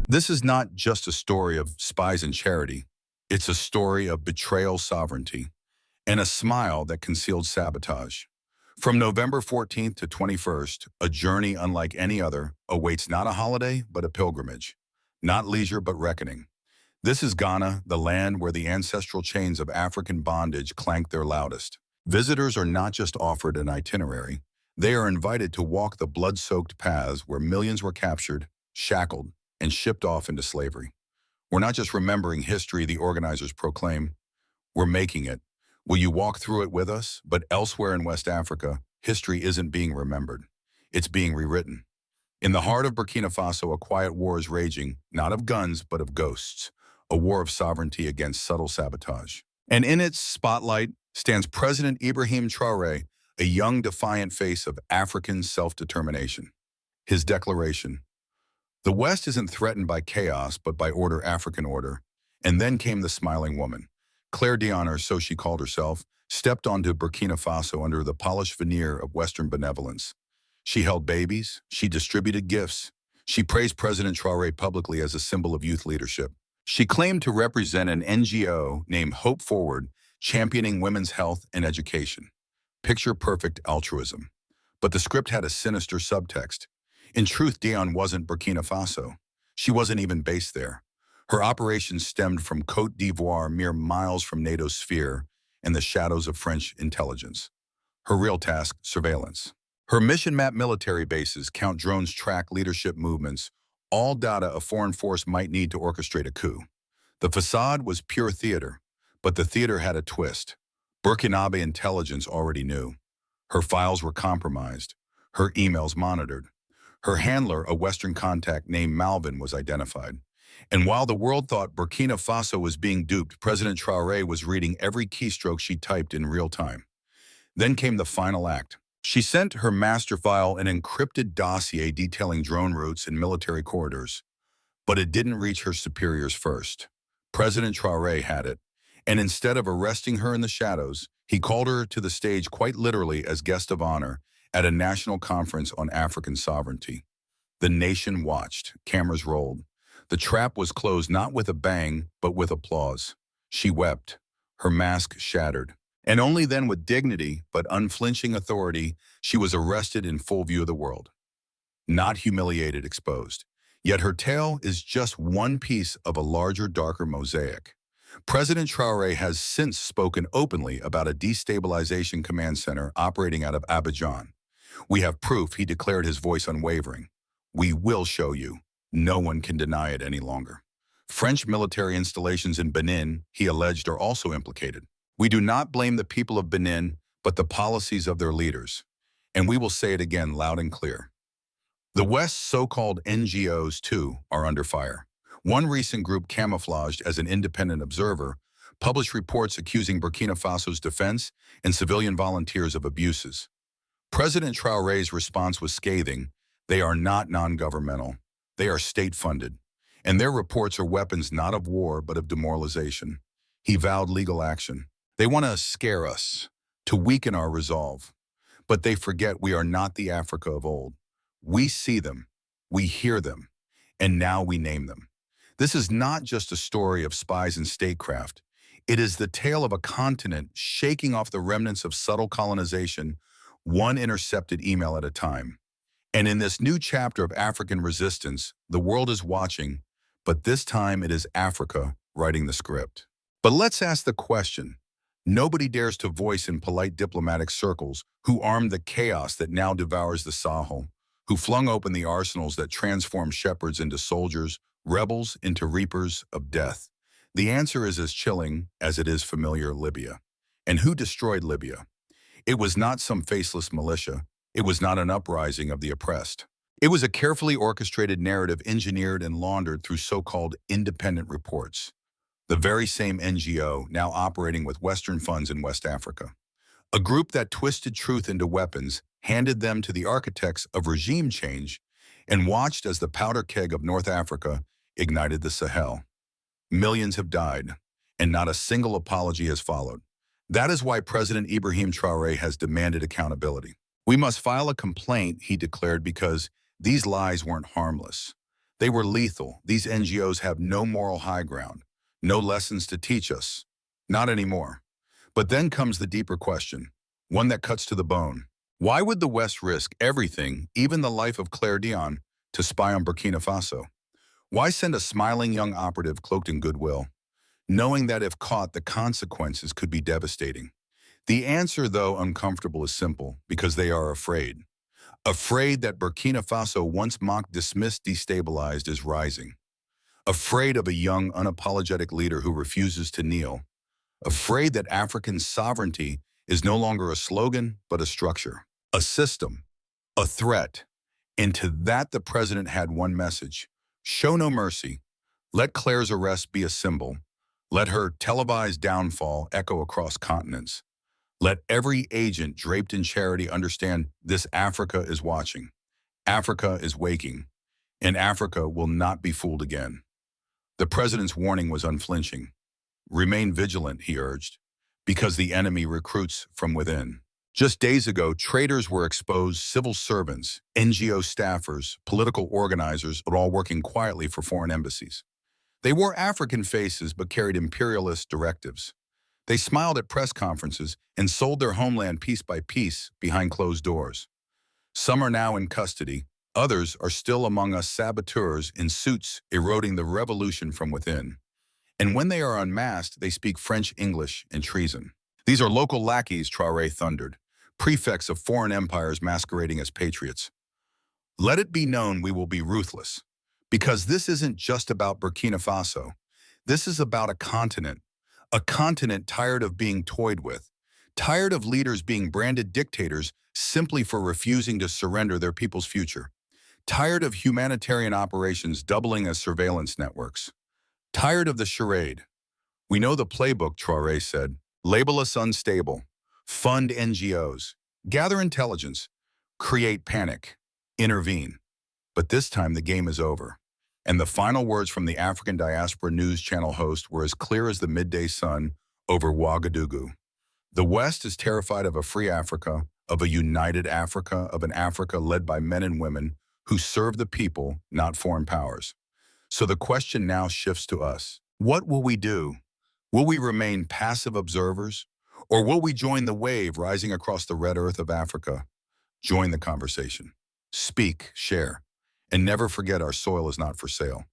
This is not just a story of spies and charity. It's a story of betrayal sovereignty and a smile that concealed sabotage. From November 14th to 21st, a journey unlike any other awaits not a holiday, but a pilgrimage. Not leisure, but reckoning. This is Ghana, the land where the ancestral chains of African bondage clank their loudest. Visitors are not just offered an itinerary. They are invited to walk the blood-soaked paths where millions were captured, shackled, and shipped off into slavery. We're not just remembering history the organizers proclaim, we're making it. Will you walk through it with us? But elsewhere in West Africa, history isn't being remembered. It's being rewritten. In the heart of Burkina Faso, a quiet war is raging, not of guns, but of ghosts, a war of sovereignty against subtle sabotage. And in its spotlight stands President Ibrahim Traoré, a young, defiant face of African self-determination. His declaration: "The West isn't threatened by chaos, but by order, African order." And then came the smiling woman. Clare Deon, or so she called herself, stepped onto Burkina Faso under the polished veneer of Western benevolence. She held babies, she distributed gifts, she praised President Traoré publicly as a symbol of youth leadership. She claimed to represent an NGO named Hope Forward, championing women's health and education. Picture-perfect altruism. But the script had a sinister subtext. In truth, Deon wasn't Burkina Faso. She wasn't even based there. Her operations stemmed from Côte d'Ivoire, mere miles from NATO's sphere and the shadows of French intelligence. Her real task: surveillance. Her mission mapped military bases, count drones, track leadership movements, all data a foreign force might need to orchestrate a coup. The facade was pure theater, but the theater had a twist. Burkinabe intelligence already knew. Her files were compromised, her emails monitored. Her handler, a Western contact named Malvin, was identified. And while the world thought Burkina Faso was being duped, President Traoré was reading every keystroke she typed in real time. Then came the final act. She sent her master file, an encrypted dossier detailing drone routes and military corridors. But it didn't reach her superiors first. President Traoré had it, and instead of arresting her in the shadows, he called her to the stage quite literally as guest of honor at a national conference on African sovereignty. The nation watched, cameras rolled. The trap was closed not with a bang, but with applause. She wept, her mask shattered. And only then, with dignity but unflinching authority, she was arrested in full view of the world. Not humiliated, exposed. Yet her tale is just one piece of a larger, darker mosaic. President Traoré has since spoken openly about a destabilization command center operating out of Abidjan. "We have proof," he declared, his voice unwavering. "We will show you. No one can deny it any longer." French military installations in Benin, he alleged, are also implicated. "We do not blame the people of Benin, but the policies of their leaders." And we will say it again loud and clear. The West's so-called NGOs, too, are under fire. One recent group, camouflaged as an independent observer, published reports accusing Burkina Faso's defense and civilian volunteers of abuses. President Traoré's response was scathing. They are not non-governmental. They are state-funded. And their reports are weapons not of war, but of demoralization. He vowed legal action. They want to scare us, to weaken our resolve. But they forget we are not the Africa of old. We see them, we hear them, and now we name them. This is not just a story of spies and statecraft. It is the tale of a continent shaking off the remnants of subtle colonization, one intercepted email at a time. And in this new chapter of African resistance, the world is watching, but this time it is Africa writing the script. But let's ask the question nobody dares to voice in polite diplomatic circles: who armed the chaos that now devours the Sahel? Who flung open the arsenals that transform shepherds into soldiers, rebels into reapers of death? The answer is as chilling as it is familiar: Libya. And who destroyed Libya? It was not some faceless militia. It was not an uprising of the oppressed. It was a carefully orchestrated narrative engineered and laundered through so-called independent reports. The very same NGO now operating with Western funds in West Africa. A group that twisted truth into weapons, handed them to the architects of regime change, and watched as the powder keg of North Africa ignited the Sahel. Millions have died, and not a single apology has followed. That is why President Ibrahim Traoré has demanded accountability. "We must file a complaint," he declared, "because these lies weren't harmless. They were lethal. These NGOs have no moral high ground, no lessons to teach us. Not anymore. But then comes the deeper question, one that cuts to the bone. Why would the West risk everything, even the life of Clare Deon, to spy on Burkina Faso? Why send a smiling young operative cloaked in goodwill, knowing that if caught, the consequences could be devastating? The answer, though uncomfortable, is simple, because they are afraid. Afraid that Burkina Faso, once mocked, dismissed, destabilized, is rising. Afraid of a young, unapologetic leader who refuses to kneel. Afraid that African sovereignty is no longer a slogan, but a structure, a system, a threat. And to that, the president had one message: show no mercy. Let Claire's arrest be a symbol. Let her televised downfall echo across continents. Let every agent draped in charity understand this: Africa is watching. Africa is waking. And Africa will not be fooled again. The president's warning was unflinching. Remain vigilant, he urged, because the enemy recruits from within. Just days ago, traitors were exposed: civil servants, NGO staffers, political organizers, but all working quietly for foreign embassies. They wore African faces but carried imperialist directives. They smiled at press conferences and sold their homeland piece by piece behind closed doors. Some are now in custody. Others are still among us, saboteurs in suits eroding the revolution from within. And when they are unmasked, they speak French, English, and treason. These are local lackeys, Traore thundered, prefects of foreign empires masquerading as patriots. Let it be known we will be ruthless, because this isn't just about Burkina Faso. This is about a continent tired of being toyed with, tired of leaders being branded dictators simply for refusing to surrender their people's future, tired of humanitarian operations doubling as surveillance networks, tired of the charade. We know the playbook, Traore said. Label us unstable, fund NGOs, gather intelligence, create panic, intervene. But this time the game is over. And the final words from the African Diaspora News Channel host were as clear as the midday sun over Ouagadougou. The West is terrified of a free Africa, of a united Africa, of an Africa led by men and women who serve the people, not foreign powers. So the question now shifts to us. What will we do? Will we remain passive observers? Or will we join the wave rising across the red earth of Africa? Join the conversation. Speak, share, and never forget our soil is not for sale.